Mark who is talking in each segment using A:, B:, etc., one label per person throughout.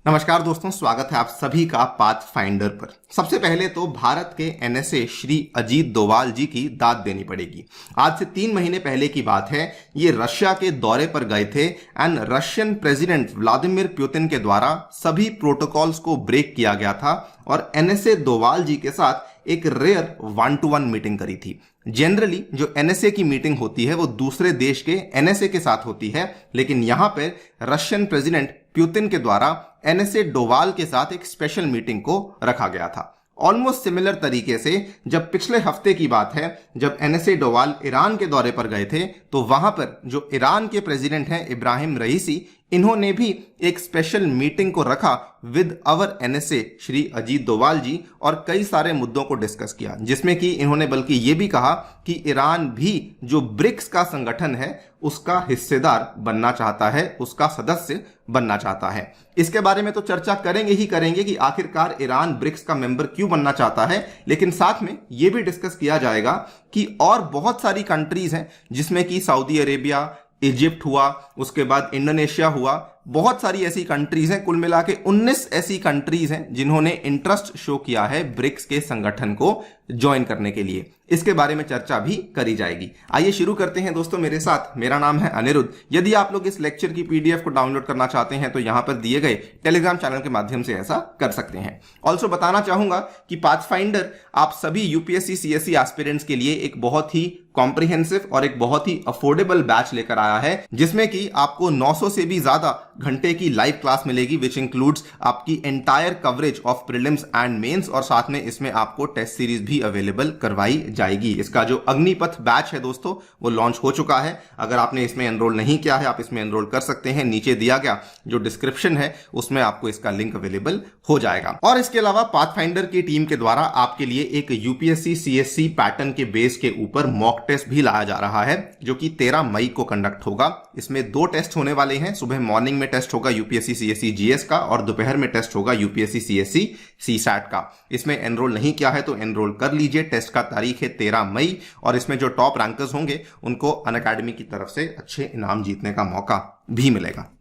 A: नमस्कार दोस्तों, स्वागत है आप सभी का पाथ फाइंडर पर। सबसे पहले तो भारत के एनएसए श्री अजीत डोवाल जी की दाद देनी पड़ेगी। आज से 3 महीने पहले की बात है, ये रशिया के दौरे पर गए थे and Russian president Vladimir Putin के द्वारा सभी प्रोटोकॉल्स को ब्रेक किया गया था और एनएसए डोवाल जी के साथ एक रेयर 1-to-1 मीटिंग करी थी। जनरली जो एनएसए की मीटिंग होती है वो दूसरे देश के एनएसए के साथ होती है, लेकिन यहां पर रशियन प्रेसिडेंट पुतिन के द्वारा एनएसए डोवाल के साथ एक स्पेशल मीटिंग को रखा गया था। ऑलमोस्ट सिमिलर तरीके से जब पिछले हफ्ते की बात है, जब एनएसए डोवाल ईरान के दौरे पर गए थे तो वहां पर जो ईरान के प्रेसिडेंट हैं इब्राहिम रईसी, इन्होंने भी एक स्पेशल मीटिंग को रखा with our NSA Shri Ajit Doval ji और कई सारे मुद्दों को डिस्कस किया, जिसमें कि इन्होंने बल्कि ये भी कहा कि ईरान भी जो ब्रिक्स का संगठन है उसका हिस्सेदार बनना चाहता है, उसका सदस्य बनना चाहता है। इसके बारे में तो चर्चा करेंगे ही करेंगे कि आखिरकार ईरान ब्रिक्स का मेंबर क्यों बनना चाहता है, लेकिन साथ में यह भी डिस्कस किया जाएगा कि और बहुत सारी कंट्रीज हैं जिसमें कि सऊदी अरेबिया, इजिप्ट हुआ, उसके बाद इंडोनेशिया हुआ, बहुत सारी ऐसी कंट्रीज हैं, कुल मिला के 19 ऐसी कंट्रीज हैं जिन्होंने इंटरेस्ट शो किया है ब्रिक्स के संगठन को ज्वाइन करने के लिए। इसके बारे में चर्चा भी करी जाएगी। आइए शुरू करते हैं दोस्तों मेरे साथ। मेरा नाम है अनिरुद्ध। यदि आप लोग इस लेक्चर की पीडीएफ को डाउनलोड करना चाहते हैं तो यहां पर दिए गए टेलीग्राम चैनल के माध्यम से ऐसा कर सकते हैं। ऑल्सो बताना चाहूंगा कि पाथफाइंडर आप सभी यूपीएससी सीएससी एस्पिरेंट्स के लिए एक बहुत ही कॉम्प्रिहेंसिव और एक बहुत ही अफोर्डेबल बैच लेकर आया है, जिसमें कि आपको 900 से भी ज्यादा घंटे की लाइव क्लास मिलेगी, विच इंक्लूड्स आपकी entire coverage of prelims and mains, और साथ में इसमें आपको टेस्ट सीरीज भी अवेलेबल करवाई जाएगी। इसका जो अग्निपथ बैच है दोस्तों वो लॉन्च हो चुका है। अगर आपने इसमें एनरोल नहीं किया है आप इसमें एनरोल कर सकते हैं। नीचे दिया गया जो डिस्क्रिप्शन है उसमें आपको इसका लिंक अवेलेबल हो जाएगा। और इसके अलावा पाथफाइंडर की टीम के द्वारा आपके लिए एक यूपीएससी सीएससी पैटर्न के बेस के ऊपर मॉक टेस्ट भी लाया जा रहा है, जो कि 13 मई को कंडक्ट होगा। इसमें 2 टेस्ट होने वाले हैं। सुबह मॉर्निंग में टेस्ट होगा यूपीएससी सीएससी जीएस का और दोपहर में टेस्ट होगा यूपीएससी सीएससी सीसैट का। इसमें एनरोल नहीं किया है तो एनरोल कर लीजिए। टेस्ट का तारीख है 13 मई और इसमें जो टॉप रैंकर्स होंगे उनको अनअकैडमी की तरफ से अच्छे इनाम जीतने का मौका भी मिलेगा।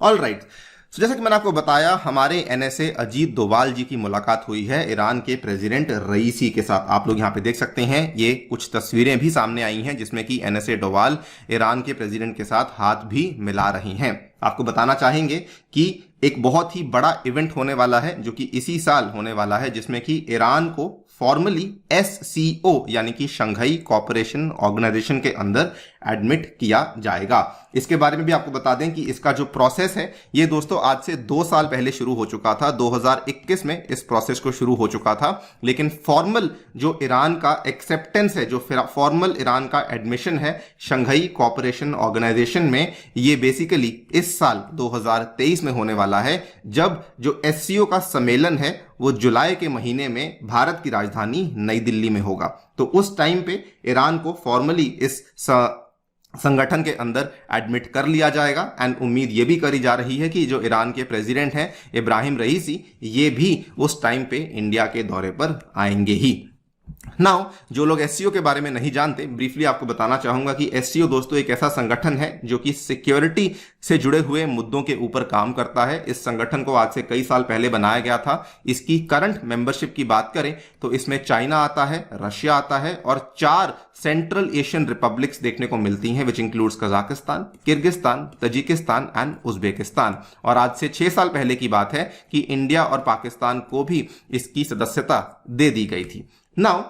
A: ऑल राइट, तो जैसा कि मैंने आपको बताया, हमारे एनएसए अजीत डोवाल जी की मुलाकात हुई है ईरान के प्रेसिडेंट रईसी के साथ। आप लोग यहां पे देख सकते हैं, ये कुछ तस्वीरें भी सामने आई हैं जिसमें कि एनएसए डोवाल ईरान के प्रेसिडेंट के साथ हाथ भी मिला रही हैं। आपको बताना चाहेंगे कि एक बहुत ही बड़ा इवेंट होने वाला है जो कि इसी साल होने वाला है, जिसमें कि ईरान को फॉर्मली एससीओ यानी कि शंघाई कोऑपरेशन ऑर्गेनाइजेशन के अंदर एडमिट किया जाएगा। इसके बारे में भी आपको बता दें कि इसका जो प्रोसेस है ये दोस्तों आज से 2 साल पहले शुरू हो चुका था। 2021 में इस प्रोसेस को शुरू हो चुका था, लेकिन फॉर्मल जो ईरान का एक्सेप्टेंस है, जो फॉर्मल ईरान का एडमिशन है शंघाई कोऑपरेशन ऑर्गेनाइजेशन में, ये बेसिकली इस साल 2023 में होने वाला है, जब जो एससीओ का सम्मेलन है वो जुलाई के महीने में भारत की राजधानी नई दिल्ली में होगा। तो उस टाइम पे ईरान को फॉर्मली इस संगठन के अंदर एडमिट कर लिया जाएगा। एंड उम्मीद ये भी करी जा रही है कि जो ईरान के प्रेसिडेंट हैं इब्राहिम रईसी, ये भी उस टाइम पे इंडिया के दौरे पर आएंगे ही। नाउ जो लोग एससीओ के बारे में नहीं जानते, ब्रीफली आपको बताना चाहूंगा कि एससीओ दोस्तों एक ऐसा संगठन है जो कि सिक्योरिटी से जुड़े हुए मुद्दों के ऊपर काम करता है। इस संगठन को आज से कई साल पहले बनाया गया था। इसकी करंट मेंबरशिप की बात करें तो इसमें चाइना आता है, रशिया आता है और 4 सेंट्रल एशियन रिपब्लिक्स देखने को मिलती हैं, which includes Kazakhstan, Kyrgyzstan, Tajikistan and Uzbekistan. और आज से 6 साल पहले की बात है कि इंडिया और पाकिस्तान को भी इसकी सदस्यता दे दी गई थी। नाउ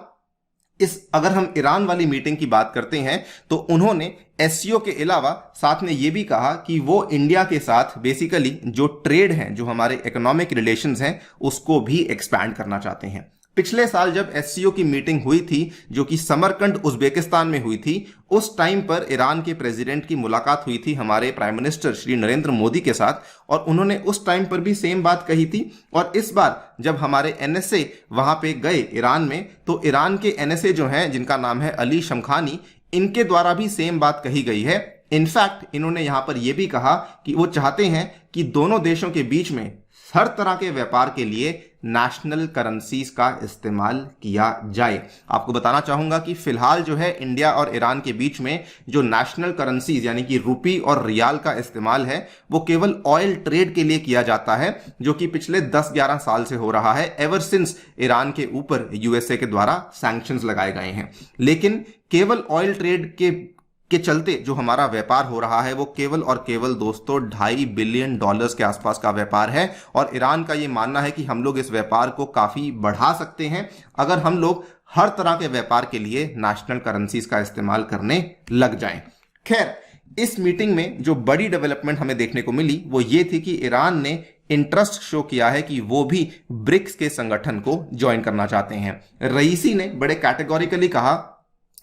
A: अगर हम ईरान वाली मीटिंग की बात करते हैं तो उन्होंने एससीओ के अलावा साथ में यह भी कहा कि वो इंडिया के साथ बेसिकली जो ट्रेड है, जो हमारे इकोनॉमिक रिलेशंस हैं, उसको भी एक्सपैंड करना चाहते हैं। पिछले साल जब एससीओ की मीटिंग हुई थी जो कि समरकंद उज्बेकिस्तान में हुई थी, उस टाइम पर ईरान के प्रेसिडेंट की मुलाकात हुई थी हमारे प्राइम मिनिस्टर श्री नरेंद्र मोदी के साथ और उन्होंने उस टाइम पर भी सेम बात कही थी। और इस बार जब हमारे एनएसए वहां पे गए ईरान में, तो ईरान के एनएसए जो हैं जिनका नाम है अली शमखानी, इनके द्वारा भी सेम बात कही गई है। इनफैक्ट इन्होंने यहां पर यह भी कहा कि वो चाहते हैं कि दोनों देशों के बीच में हर तरह के व्यापार के लिए नेशनल करेंसीज का इस्तेमाल किया जाए। आपको बताना चाहूंगा कि फिलहाल जो है इंडिया और ईरान के बीच में जो नेशनल करेंसीज यानी कि रुपी और रियाल का इस्तेमाल है वो केवल ऑयल ट्रेड के लिए किया जाता है, जो कि पिछले 10-11 साल से हो रहा है, एवर सिंस ईरान के ऊपर यूएसए के द्वारा सैंक्शंस लगाए गए हैं। लेकिन केवल ऑयल ट्रेड के चलते जो हमारा व्यापार हो रहा है वो केवल और केवल दोस्तों $2.5 बिलियन के आसपास का व्यापार है, और ईरान का ये मानना है कि हम लोग इस व्यापार को काफी बढ़ा सकते हैं अगर हम लोग हर तरह के व्यापार के लिए नेशनल करेंसीज का इस्तेमाल करने लग जाएं। खैर, इस मीटिंग में जो बड़ी डेवलपमेंट हमें देखने को मिली वो ये थी कि ईरान ने इंटरेस्ट शो किया है कि वो भी ब्रिक्स के संगठन को ज्वाइन करना चाहते हैं। रईसी ने बड़े कैटेगोरिकली कहा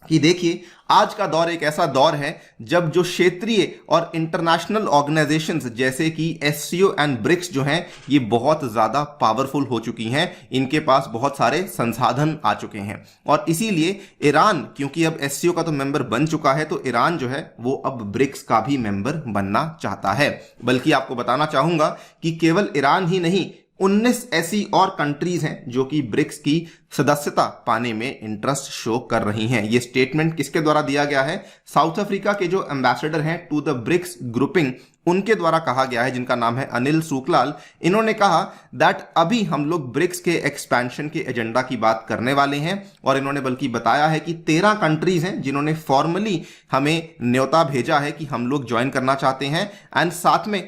A: कि देखिए, आज का दौर एक ऐसा दौर है जब जो क्षेत्रीय और इंटरनेशनल ऑर्गेनाइजेशंस जैसे कि एससीओ एंड ब्रिक्स जो हैं ये बहुत ज़्यादा पावरफुल हो चुकी हैं, इनके पास बहुत सारे संसाधन आ चुके हैं, और इसीलिए ईरान क्योंकि अब एससीओ का तो मेंबर बन चुका है तो ईरान जो है वो अब ब्रिक्स का भी मेंबर बनना चाहता है। बल्कि आपको बताना चाहूंगा कि केवल ईरान ही नहीं, 19 ऐसी और कंट्रीज हैं जो कि ब्रिक्स की सदस्यता पाने में इंटरेस्ट शो कर रही हैं। ये स्टेटमेंट किसके द्वारा दिया गया है? साउथ अफ्रीका के जो एम्बेसडर हैं टू द ब्रिक्स ग्रुपिंग, उनके द्वारा कहा गया है, जिनका नाम है अनिल सुकलाल। इन्होंने कहा दैट अभी हम लोग ब्रिक्स के एक्सपेंशन के एजेंडा की बात करने वाले हैं, और इन्होंने बल्कि बताया है कि 13 कंट्रीज हैं जिन्होंने फॉर्मली हमें न्योता भेजा है कि हम लोग ज्वाइन करना चाहते हैं, एंड साथ में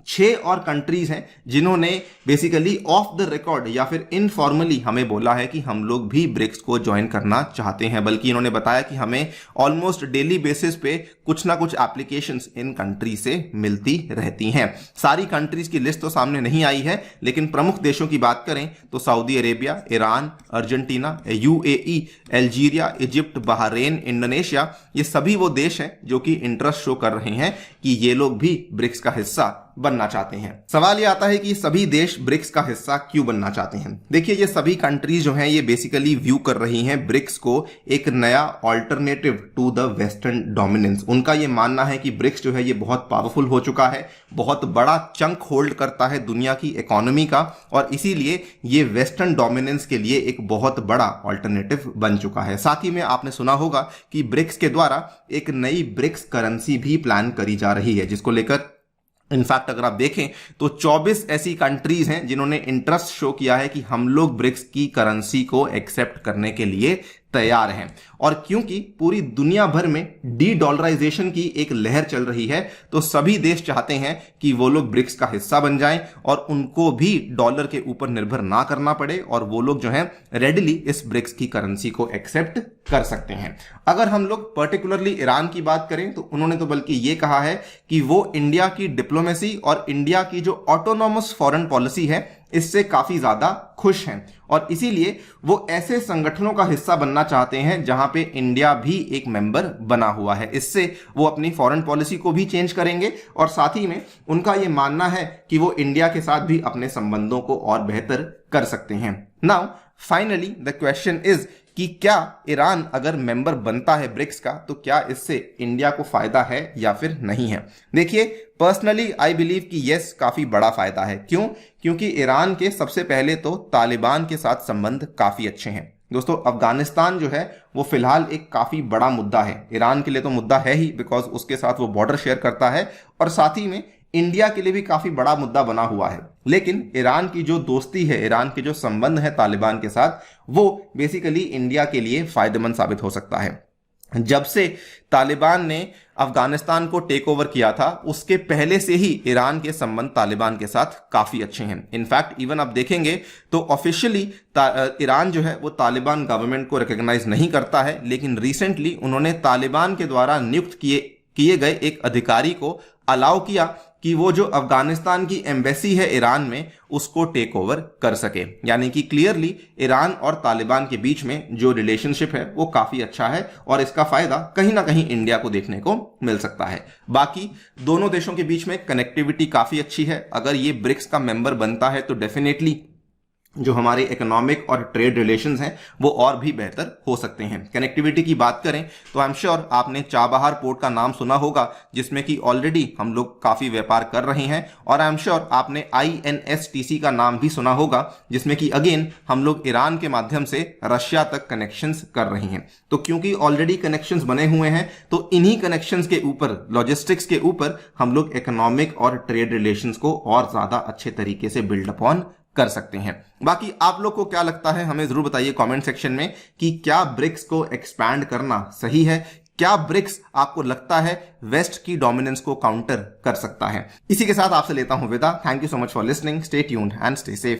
A: 6 और कंट्रीज हैं जिन्होंने बेसिकली ऑफ द रिकॉर्ड या फिर इनफॉर्मली हमें बोला है कि हम लोग भी ब्रिक्स को ज्वाइन करना चाहते हैं। बल्कि इन्होंने बताया कि हमें ऑलमोस्ट डेली बेसिस पे कुछ ना कुछ एप्लीकेशंस इन कंट्री से मिलती रहती हैं। सारी कंट्रीज की लिस्ट तो सामने नहीं आई है, लेकिन प्रमुख देशों की बात करें तो Saudi Arabia, Iran, Argentina, UAE, Algeria, Egypt, Bahrain, Indonesia, ये सभी वो देश हैं जो कि इंटरेस्ट शो कर रहे हैं कि ये लोग भी ब्रिक्स का हिस्सा बनना चाहते हैं। सवाल ये आता है कि सभी देश ब्रिक्स का हिस्सा क्यों बनना चाहते हैं? देखिए, ये सभी कंट्रीज जो हैं ये बेसिकली व्यू कर रही हैं ब्रिक्स को एक नया alternative to the western dominance. उनका ये मानना है कि ब्रिक्स जो है ये बहुत पावरफुल हो चुका है, बहुत बड़ा चंक होल्ड करता है दुनिया की इकोनॉमी का, और इसीलिए ये वेस्टर्न डोमिनेंस के लिए एक बहुत बड़ा ऑल्टरनेटिव बन चुका है। साथ ही में आपने सुना होगा कि ब्रिक्स के द्वारा एक नई ब्रिक्स करेंसी भी प्लान करी जा रही है, जिसको लेकर इनफैक्ट अगर आप देखें तो 24 ऐसी कंट्रीज हैं जिन्होंने इंटरेस्ट शो किया है कि हम लोग ब्रिक्स की करेंसी को एक्सेप्ट करने के लिए तैयार हैं। और क्योंकि पूरी दुनिया भर में डी डॉलराइजेशन की एक लहर चल रही है, तो सभी देश चाहते हैं कि वो लोग ब्रिक्स का हिस्सा बन जाएं और उनको भी डॉलर के ऊपर निर्भर ना करना पड़े, और वो लोग जो हैं रेडिली इस ब्रिक्स की करेंसी को एक्सेप्ट कर सकते हैं। अगर हम लोग पर्टिकुलरली ईरान की बात करें तो उन्होंने तो बल्कि ये कहा है कि वो इंडिया की डिप्लोमेसी और इंडिया की जो ऑटोनॉमस फॉरेन पॉलिसी है इससे काफी ज्यादा खुश हैं, और इसीलिए वो ऐसे संगठनों का हिस्सा बनना चाहते हैं जहां पे इंडिया भी एक मेंबर बना हुआ है। इससे वो अपनी फॉरेन पॉलिसी को भी चेंज करेंगे, और साथ ही में उनका ये मानना है कि वो इंडिया के साथ भी अपने संबंधों को और बेहतर कर सकते हैं। Now finally the question is कि क्या ईरान अगर मेंबर बनता है ब्रिक्स का तो क्या इससे इंडिया को फायदा है या फिर नहीं है? देखिए, पर्सनली आई बिलीव कि यस, काफी बड़ा फायदा है। क्यों? क्योंकि ईरान के सबसे पहले तो तालिबान के साथ संबंध काफी अच्छे हैं। दोस्तों, अफगानिस्तान जो है वो फिलहाल एक काफी बड़ा मुद्दा है। ईरान के लिए तो मुद्दा है ही, बिकॉज उसके साथ वो बॉर्डर शेयर करता है, और साथ ही में इंडिया के लिए भी काफी बड़ा मुद्दा बना हुआ है। लेकिन ईरान की जो दोस्ती है, ईरान के जो संबंध है तालिबान के साथ, वो बेसिकली इंडिया के लिए फायदेमंद साबित हो सकता है। जब से तालिबान ने अफगानिस्तान को टेक ओवर किया था उसके पहले से ही ईरान के संबंध तालिबान के साथ काफी अच्छे हैं। इनफैक्ट इवन आप देखेंगे तो ऑफिशियली ईरान जो है वो तालिबान गवर्नमेंट को रिकॉग्नाइज नहीं करता है, लेकिन रिसेंटली उन्होंने तालिबान के द्वारा नियुक्त किए गए एक अधिकारी को अलाउ किया कि वो जो अफगानिस्तान की एम्बेसी है ईरान में उसको टेक ओवर कर सके। यानी कि क्लियरली ईरान और तालिबान के बीच में जो रिलेशनशिप है वो काफी अच्छा है, और इसका फायदा कहीं ना कहीं इंडिया को देखने को मिल सकता है। बाकी दोनों देशों के बीच में कनेक्टिविटी काफी अच्छी है। अगर ये ब्रिक्स का मेंबर बनता है तो डेफिनेटली जो हमारे इकोनॉमिक और ट्रेड रिलेशंस हैं वो और भी बेहतर हो सकते हैं। कनेक्टिविटी की बात करें तो आई एम श्योर आपने चाबहार पोर्ट का नाम सुना होगा, जिसमें कि ऑलरेडी हम लोग काफ़ी व्यापार कर रहे हैं, और आई एम श्योर आपने INSTC का नाम भी सुना होगा, जिसमें कि अगेन हम लोग ईरान के माध्यम से रशिया तक कनेक्शंस कर रहे हैं। तो क्योंकि ऑलरेडी कनेक्शंस बने हुए हैं तो इन्हीं कनेक्शंस के ऊपर, लॉजिस्टिक्स के ऊपर हम लोग इकोनॉमिक और ट्रेड रिलेशंस को और ज़्यादा अच्छे तरीके से बिल्ड अपॉन कर सकते हैं। बाकी आप लोग को क्या लगता है हमें जरूर बताइए कमेंट सेक्शन में कि क्या ब्रिक्स को एक्सपैंड करना सही है, क्या ब्रिक्स आपको लगता है वेस्ट की डोमिनेंस को काउंटर कर सकता है। इसी के साथ आपसे लेता हूं विदा। Thank you so much for listening, stay tuned and stay safe.